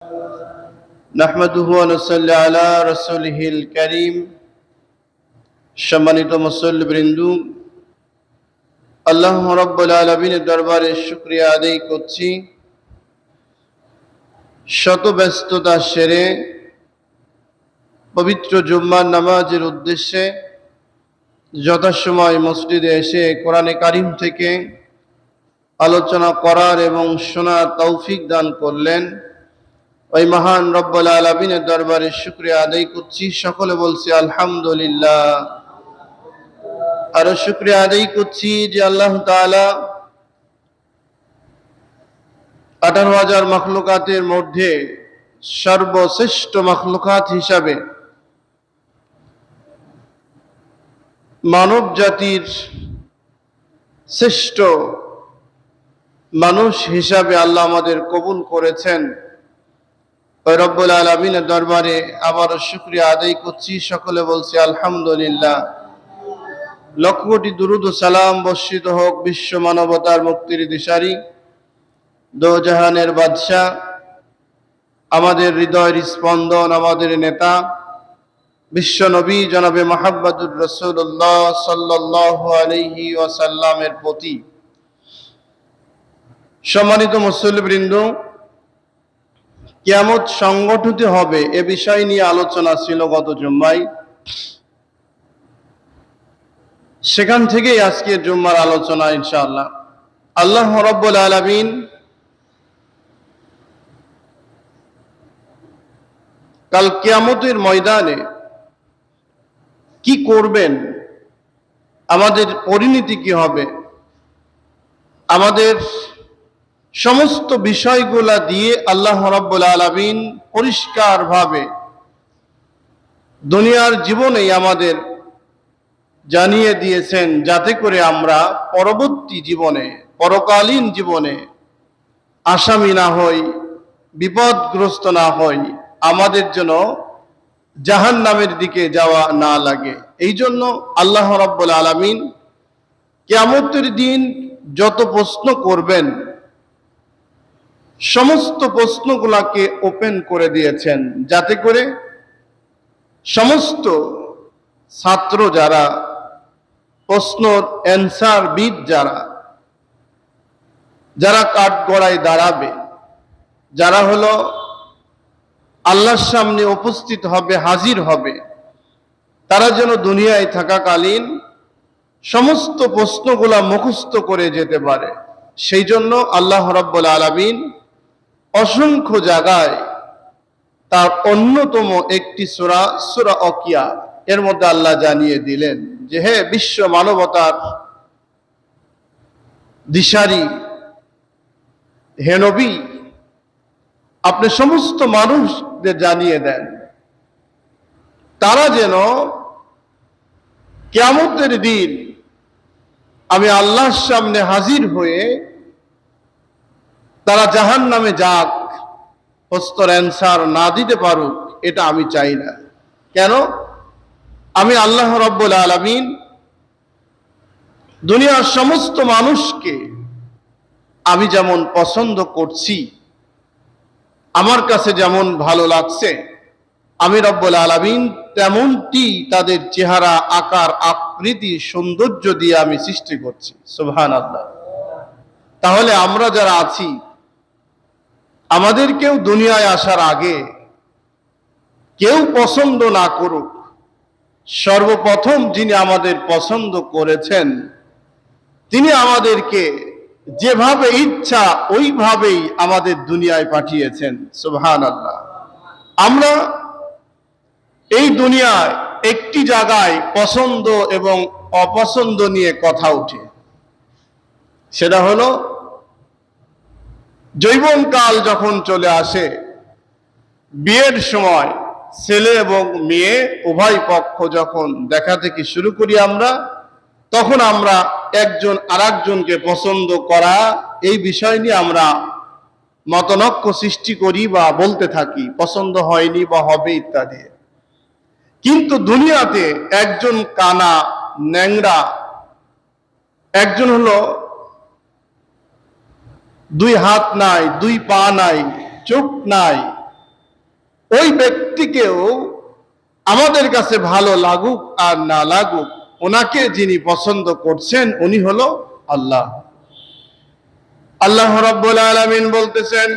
নাহমাদুহু ওয়া নুসাল্লি আলা রাসূলিহিল কারীম। সম্মানিত মুসল্লিবৃন্দ, আল্লাহ রাব্বুল আলামিনের দরবারে শুকরিয়া আদায় করছি। শত ব্যস্ততা সেরে পবিত্র জুম্মার নামাজের উদ্দেশ্যে যথাসময় মসজিদে এসে কোরআনে কারীম থেকে আলোচনা করার এবং শোনার তৌফিক দান করলেন। ওই মহান রব্বুল আলামিনের দরবারে শুকরিয়া আদায় করছি। সকলে বলছি আলহামদুলিল্লাহ। আরো শুকরিয়া আদায় করছি যে আল্লাহ তাআলা 18,000 মাখলুকাতের মধ্যে সর্বশ্রেষ্ঠ মাখলুকাত হিসাবে মানব জাতির শ্রেষ্ঠ মানুষ হিসাবে আল্লাহ আমাদের কবুল করেছেন। ওই রব্বুল আলামিনের দরবারে আবারও শুকরিয়া আদায় করছি। সকলে বলছি আলহামদুলিল্লাহ। লক্ষ কোটি দুরুদ ও সালাম বর্ষিত হোক বিশ্ব মানবতার মুক্তির দিশারি, দো জাহানের বাদশাহ, আমাদের হৃদয়ের স্পন্দন, আমাদের নেতা বিশ্ব নবী জনাবে মুহাম্মদুর রাসূলুল্লাহ সাল্লাল্লাহু আলাইহি ওয়াসাল্লামের প্রতি। সম্মানিত মুসল্লিবৃন্দ, কিয়ামত সংগঠিত হবে এ বিষয় নিয়ে আলোচনা ছিল গত জুম্মায়। সেখান থেকেই আজকে জুম্মার আলোচনা ইনশাআল্লাহ। আল্লাহ রাব্বুল আলামিন কাল কিয়ামতের ময়দানে কি করবেন, আমাদের পরিণতি কি হবে, আমাদের সমস্ত বিষয়গুলা দিয়ে আল্লাহ রাব্বুল আলামিন পরিষ্কারভাবে দুনিয়ার জীবনেই আমাদের জানিয়ে দিয়েছেন, যাতে করে আমরা পরবর্তী জীবনে, পরকালীন জীবনে আসামি না হই, বিপদগ্রস্ত না হই, আমাদের জন্য জাহান্নামের দিকে যাওয়া না লাগে। এই জন্য আল্লাহ রাব্বুল আলামিন কিয়ামতের দিন যত প্রশ্ন করবেন সমস্ত প্রশ্নগুলোকে ওপেন করে দিয়েছেন, যাতে করে সমস্ত ছাত্র যারা, প্রশ্নর অ্যান্সার বিদ যারা কাঠগড়ায় দাঁড়াবে, যারা হলো আল্লাহর সামনে উপস্থিত হবে, হাজির হবে, তারা যেন দুনিয়ায় থাকাকালীন সমস্ত প্রশ্নগুলা মুখস্থ করে যেতে পারে। সেই জন্য আল্লাহ রাব্বুল আলামিন অসংখ্য জায়গায় তার অন্যতম একটি সূরা, সূরা ওয়াকিয়া, এর মধ্যে আল্লাহ জানিয়ে দিলেন যে হে বিশ্ব মানবতার দিশারি, হে নবী, আপনি সমস্ত মানুষদের জানিয়ে দেন তারা যেন কিয়ামতের দিন আমি আল্লাহর সামনে হাজির হয়ে তারা জাহান্নামে যাক, প্রশ্নের অ্যান্সার না দিতে পারুক, এটা আমি চাই না। কেন? আমি আল্লাহ রাব্বুল আলামিন দুনিয়ার সমস্ত মানুষকে আমি যেমন পছন্দ করছি, আমার কাছে যেমন ভালো লাগছে, আমি রব্বুল আলামিন তেমনটি তাদের চেহারা, আকার, আকৃতি, সৌন্দর্য দিয়ে আমি সৃষ্টি করছি। সুবহানাল্লাহ। তাহলে আমরা যারা আছি, আমাদেরকেও দুনিয়ায় আসার আগে কেউ পছন্দ না করুক, সর্বপ্রথম যিনি আমাদের পছন্দ করেছেন তিনি আমাদেরকে যেভাবে ইচ্ছা ওইভাবেই আমাদের দুনিয়ায় পাঠিয়েছেন। সুবহানাল্লাহ। আমরা এই দুনিয়ায় একটি জায়গায় পছন্দ এবং অপছন্দ নিয়ে কথা উঠে, সেটা হলো যৌবনকাল যখন চলে আসে, বিয়ের সময় ছেলে এবং মেয়ে উভয় পক্ষ যখন দেখা দেখি শুরু করি আমরা, তখন আমরা একজন আরেকজনকে পছন্দ করা এই বিষয় নিয়ে আমরা মতনৈক্য সৃষ্টি করি বা বলতে থাকি পছন্দ হয়নি বা হবে ইত্যাদি। কিন্তু দুনিয়াতে একজন কানা, ন্যাংরা, একজন হলো দুই হাত নাই, দুই পা নাই, চোখ নাই, ওই ব্যক্তিকেও আমাদের কাছে ভালো লাগুক আর না লাগুক, ওনাকে যিনি পছন্দ করছেন উনি হলো আল্লাহ। আল্লাহ রাব্বুল আলামিন বলতেছেন,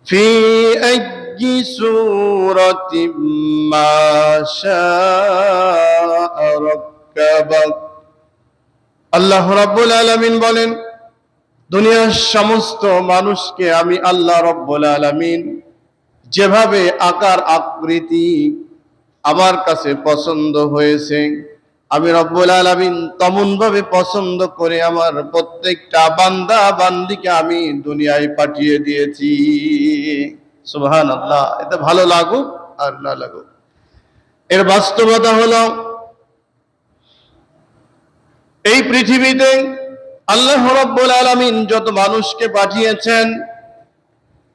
ফি আইয়ি সূরাতিম মা শাআ রাক্কাবাক। আল্লাহ রাব্বুল আলামিন বলেন, দুনিয়ার সমস্ত মানুষকে আমি আল্লাহ রাব্বুল আলামিন যেভাবে আকার আকৃতি আমার কাছে পছন্দ হয়েছে, আমি রব্বুল আলামিন তেমন ভাবে পছন্দ করে আমার প্রত্যেকটা বান্দা বান্দিকে আমি দুনিয়ায় পাঠিয়ে দিয়েছি। সুবহানাল্লাহ। এটা ভালো লাগুক আর না লাগুক, এর বাস্তবতা হলো এই পৃথিবীতে আল্লাহ রাব্বুল আলামিন যত মানুষকে পাঠিয়েছেন,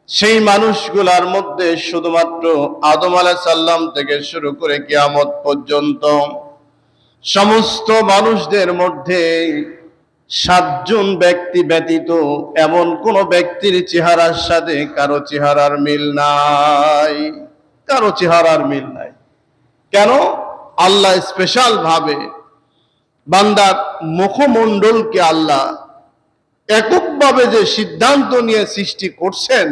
সেই মানুষগুলার মধ্যে শুধুমাত্র আদম আলাইহিস সালাম থেকে শুরু করে কিয়ামত পর্যন্ত সমস্ত মানুষদের মধ্যে 7 জন ব্যক্তি ব্যতীত এমন কোন ব্যক্তির চেহারার সাথে কারো চেহারার মিল নাই, কারো চেহারার মিল নাই। কেন? আল্লাহ স্পেশাল ভাবে বান্দার মুখমণ্ডলকে আল্লাহ এককভাবে যে সিদ্ধান্ত নিয়ে সৃষ্টি করছেন,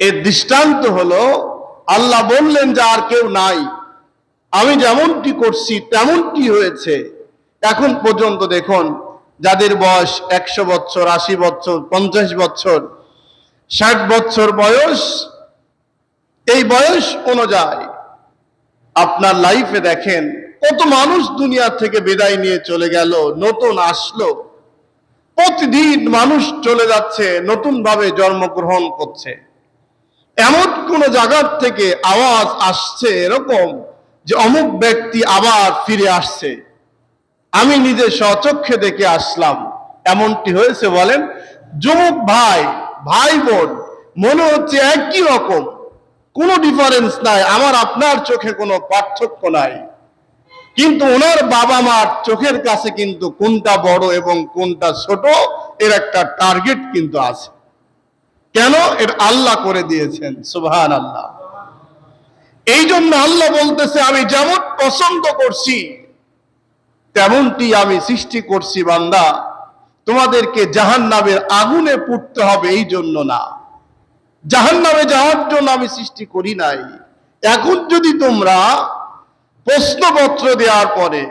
এর দৃষ্টান্ত হলো আল্লাহ বললেন যে আর কেউ নাই, আমি যেমনটি করছি তেমনটি হয়েছে। এখন পর্যন্ত দেখুন, যাদের বয়স 100 বছর, 80 বছর, 50 বছর, 60 বছর বয়স, এই বয়স অনুযায়ী আপনার লাইফে দেখেন কত মানুষ দুনিয়া থেকে বিদায় নিয়ে চলে গেল, নতুন আসলো। প্রতিদিন মানুষ চলে যাচ্ছে, নতুন ভাবে জন্মগ্রহণ করছে। এমন কোন জায়গার থেকে আওয়াজ আসছে এরকম যে অমুক ব্যক্তি আবার ফিরে আসছে, আমি নিজে স্বচক্ষে দেখে আসলাম। এমনটি হয়েছে বলেন? যুবক ভাই, ভাই বোন, মনে হচ্ছে একই রকম, কোনো ডিফারেন্স নাই, আমার আপনার চোখে কোনো পার্থক্য নাই। কিন্তু ওনার বাবা মার চোখের কাছে কিন্তু কোনটা বড় এবং কোনটা ছোট এর একটা টার্গেট কিন্তু আছে। কেন? এর আল্লাহ করে দিয়েছেন। সুবহানাল্লাহ। এই জন্য আল্লাহ বলতেছে, আমি যেমন পছন্দ করছি তেমনটি আমি সৃষ্টি করছি বান্দা, তোমাদেরকে জাহান্নামের আগুনে পুড়তে হবে এই জন্য না, জাহান্নামে যাওয়ার জন্য আমি সৃষ্টি করি নাই। এখন যদি তোমরা প্রশ্নপত্র দেওয়ার পরে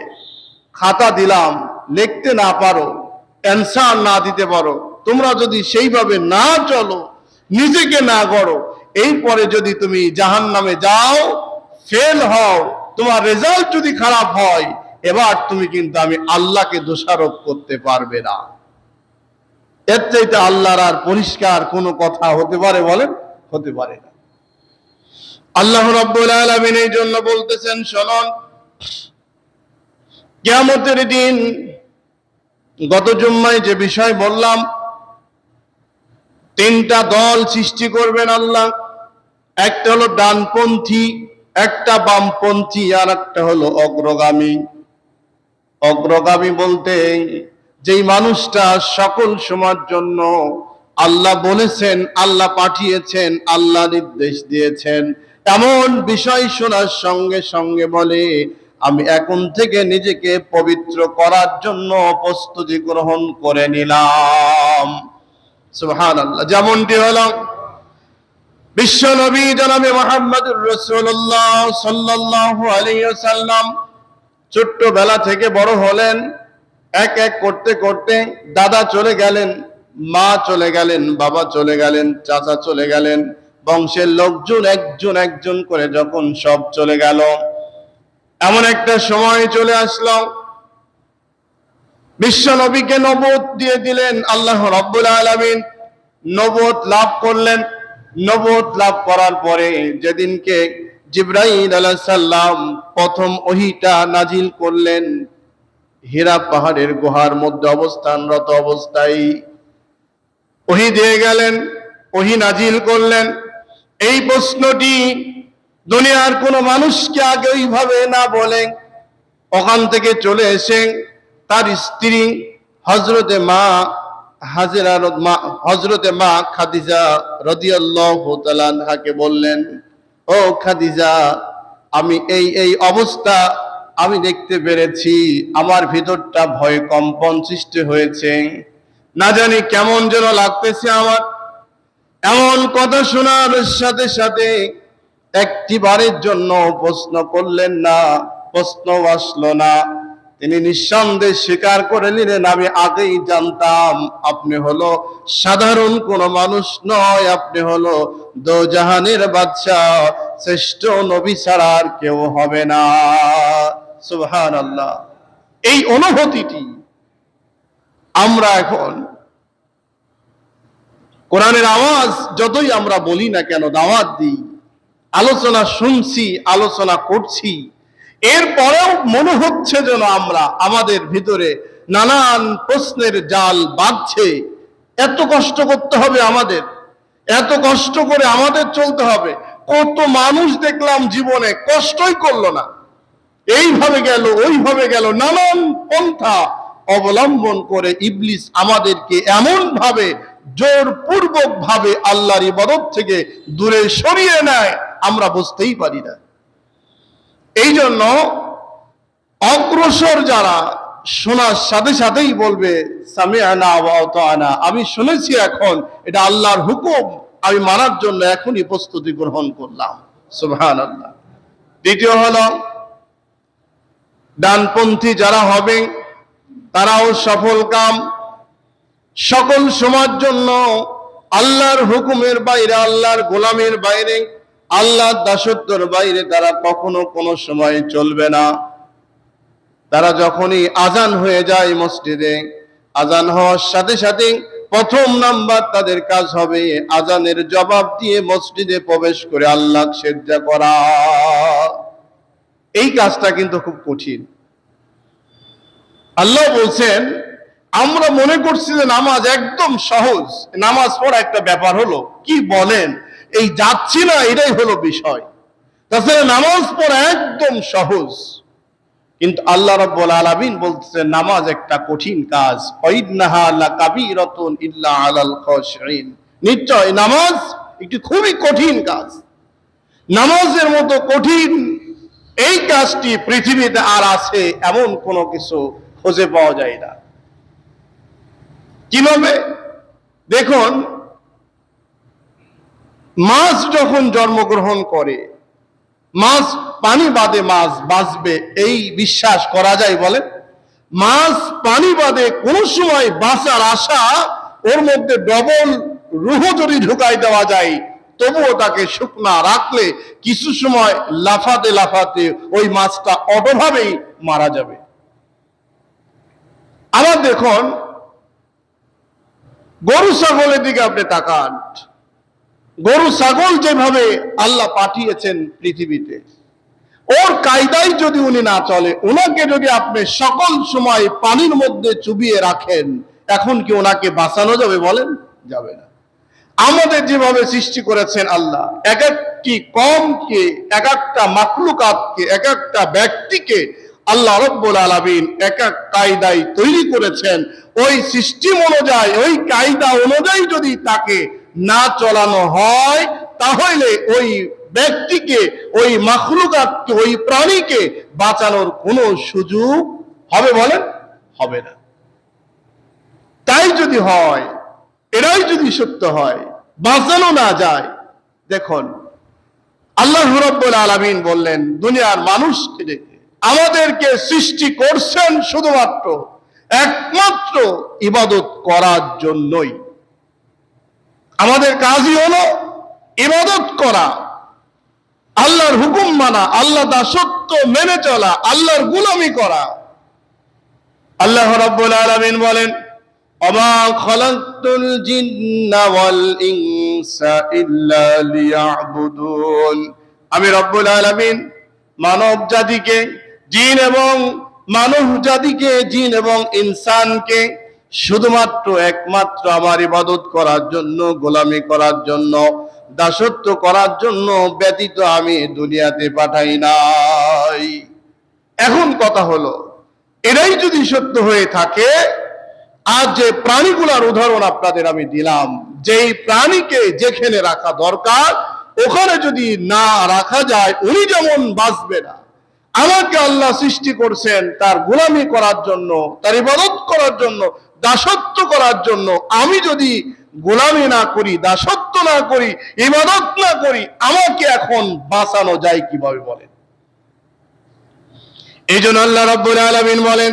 খাতা দিলাম, লিখতে না পারো, অ্যান্সার না দিতে পারো, তোমরা যদি সেইভাবে না চলো, নিজেকে না গড়ো, এরপরে যদি তুমি জাহান্নামে যাও, ফেল হও, তোমার রেজাল্ট যদি খারাপ হয়, এবার তুমি কিন্তু আমি আল্লাহকে দোষারোপ করতে পারবে না। এর চাইতে আল্লাহর আর পরিষ্কার কোনো কথা হতে পারে বলেন? হতে পারে না। আল্লাহ রাব্বুল আলামিন এই জন্য বলতেছেন, শুনুন, কিয়ামতের দিন গত জুম্মায় যে বিষয় বললাম, 3টা দল সৃষ্টি করবেন আল্লাহ। একটা হলো ডানপন্থী, একটা বামপন্থী, আর একটা হলো অগ্রগামী। অগ্রগামী বলতে যেই মানুষটা সকল সময়ের জন্য আল্লাহ বলেছেন, আল্লাহ পাঠিয়েছেন, আল্লাহ নির্দেশ দিয়েছেন, এমন বিষয় শোনার সঙ্গে সঙ্গে বলে, আমি এখন থেকে নিজেকে পবিত্র করার জন্য প্রস্তুতি গ্রহণ করে নিলাম। সুবহানাল্লাহ। যেমনটি হলো বিশ্ব নবী জনাবে মুহাম্মদুর রাসূলুল্লাহ সাল্লাল্লাহু আলাইহি ওয়াসাল্লাম ছোট্টবেলা থেকে বড় হলেন। এক এক করতে করতে দাদা চলে গেলেন, মা চলে গেলেন, বাবা চলে গেলেন, চাচা চলে গেলেন, বংশের লোকজন একজন একজন করে যখন সব চলে গেল, এমন একটা সময় চলে আসলো, বিশ্ব নবীকে নবুয়ত দিয়ে দিলেন আল্লাহ রাব্বুল আলামিন। নবুয়ত লাভ করলেন। নবুয়ত লাভ করার পরে যেদিনকে জিবরাইল আলাইহিস সালাম প্রথম ওহীটা নাজিল করলেন, হীরা পাহাড়ের গুহার মধ্যে অবস্থানরত অবস্থায় ওহী দিয়ে গেলেন, ওহী নাজিল করলেন। এই প্রশ্নটি দুনিয়ার কোন মানুষকে আগে ওইভাবে না বলে ওখান থেকে চলে এসে তার স্ত্রী হযরতে মা হাজেরা হযরতে মা খাদিজা রাদিয়াল্লাহু তাআলা আনহাকে বললেন, ও খাদিজা, আমি এই অবস্থা আমি দেখতে পেরেছি, আমার ভিতরটা ভয় কম্পন সৃষ্টি হয়েছে, না জানি কেমন যেন লাগতেছে আমার। এমন কথা শোনার সাথে সাথে একটি বারের জন্য প্রশ্ন করলেন না, প্রশ্ন আসলো না। তিনি নিঃসন্দেহে স্বীকার করে নিলেন, আমি আগেই জানতাম আপনি হলো সাধারণ কোন মানুষ নয়, আপনি হলো দোজাহানের বাদশা, শ্রেষ্ঠ নবী ছাড়া আর কেউ হবে না। সুবহানাল্লাহ। এই অনুভূতিটি আমরা এখন কোরআনের আওয়াজ যতই আমরা বলি না কেন, দাওয়াত দিই, আলোচনা শুনছি, আলোচনা করছি, এরপরেও মনে হচ্ছে যেন আমরা আমাদের ভিতরে নানান প্রশ্নের জাল বাঁধছে। এত কষ্ট করতে হবে আমাদের, এত কষ্ট করে আমাদের চলতে হবে। কত মানুষ দেখলাম জীবনে কষ্টই করলো না, এইভাবে গেল ওইভাবে গেল, নানান পন্থা অবলম্বন করে ইবলিস আমাদেরকে এমন ভাবে জোরপূর্বক ভাবে আল্লাহর ইবাদত থেকে দূরে সরিয়ে নেয়, আমরা বুঝতেই পারি না। এই জন্য অগ্রসর যারা শোনার সাথে সাথেই বলবে সামিআনা ওয়া আতানা, আমি শুনেছি, এখন এটা আল্লাহর হুকুম, আমি মানার জন্য এখনই প্রস্তুতি গ্রহণ করলাম। সুবহানাল্লাহ। দ্বিতীয় হলো, ডানপন্থী যারা হবে তারাও সফল কাম, সকল সময়ের জন্য আল্লাহর হুকুমের বাইরে, আল্লাহর গোলামের বাইরে, আল্লাহর দাসত্বের বাইরে তারা কখনো কোনো সময় চলবে না। তারা যখনই আজান হয়ে যায় মসজিদে, আজান হওয়ার সাথে সাথে প্রথম নাম্বার তাদের কাজ হবে আজানের জবাব দিয়ে মসজিদে প্রবেশ করে আল্লাহ সিজদা করা। এই কাজটা কিন্তু খুব কঠিন। আল্লাহ বলছেন, আমরা মনে করছি যে নামাজ একদম সহজ, নামাজ পড়া একটা ব্যাপার হলো, কি বলেন, এই যাচ্ছি না এটাই হলো বিষয়। তাছাড়া নামাজ পড়া একদম সহজ, কিন্তু আল্লাহ রাব্বুল আলামিন বলতেছেন নামাজ একটা কঠিন কাজ। ওয়াইন্নাহা লাকাবীরাতুন ইল্লা আলাল খাশিঈন, নিশ্চয় নামাজ একটি খুবই কঠিন কাজ। নামাজের মতো কঠিন এই কাজটি পৃথিবীতে আর আছে এমন কোনো কিছু খুঁজে পাওয়া যায় না। কিভাবে? দেখুন, মাছ যখন জন্মগ্রহণ করে, মাছ পানি বাদে মাছ বাঁচবে এই বিশ্বাস করা যায়? বলেন, মাছ পানি বাদে কোন সময় বাঁচার আশা ওর মধ্যে ডবল রুহ যদি ঢুকাই দেওয়া যায়, তবুও তাকে শুকনা রাখলে কিছু সময় লাফাতে লাফাতে ওই মাছটা অটোভাবেই মারা যাবে। আবার দেখুন, গরু ছাগলের দিকে আপনি তাকান, গরু ছাগল যেভাবে আল্লাহ পাঠিয়েছেন পৃথিবীতে, ওর কায়দায় যদি উনি না চলে, ওনাকে যদি আপনি সকল সময় পানির মধ্যে চুবিয়ে রাখেন, এখন কি ওনাকে বাঁচানো যাবে? বলেন, যাবে না। আমাদের যেভাবে সৃষ্টি করেছেন আল্লাহ, এক একটি কমকে, এক একটা মাখলুকাতকে, এক একটা ব্যক্তিকে আল্লাহ রাব্বুল আলামিন এক এক কায়দায় তৈরি করেছেন। ওই সিস্টেম অনুযায়ী, ওই কায়দা অনুযায়ী যদি তাকে না চলানো হয়, তাহলে ওই ব্যক্তিকে, ওই মাখলুকাতকে, ওই প্রাণীকে বাঁচানোর কোনো সুযোগ হবে? বলেন, হবে না। তাই যদি হয়, এরাই যদি সত্য হয়, বাঁচানো না যায়, দেখুন আল্লাহ রাব্বুল আলামিন বললেন দুনিয়ার মানুষকে দেখে, আমাদেরকে সৃষ্টি করছেন শুধুমাত্র একমাত্র ইবাদত করার জন্যই। আমাদের কাজই হলো ইবাদত করা, আল্লাহর হুকুম মানা, আল্লাহ দাসত্ব মেনে চলা, আল্লাহর গোলামি করা। আল্লাহ রাব্বুল আলামিন বলেন, ওমা খালাকতুল জিন্না ওয়াল ইনসা ইল্লা লিয়াবুদুন, আমি রব্বুল আলামিন মানব জাতিকে, জিন এবং মানব জাতিকে, জিন এবং ইনসানকে শুধুমাত্র একমাত্র আমার ইবাদত করার জন্য, গোলামি করার জন্য, দাসত্ব করার জন্য ব্যতীত আমি দুনিয়াতে পাঠাই নাই। এখন কথা হলো, এটাই যদি সত্য হয়ে থাকে, আর যে প্রাণীগুলার উদাহরণ আপনাদের আমি দিলাম, যেই প্রাণীকে যেখানে রাখা দরকার ওখানে যদি না রাখা যায় উনি যেমন বাঁচবে না। আমাকে আল্লাহ সৃষ্টি করছেন তার গোলামি করার জন্য, তার ইবাদত করার জন্য, দাসত্ব করার জন্য। আমি যদি গোলামি না করি, দাসত্ব না করি, ইবাদত না করি, আমাকে এখন বাঁচানো যায় কিভাবে বলেন? এই জন্য আল্লাহ রাব্বুল আলামিন বলেন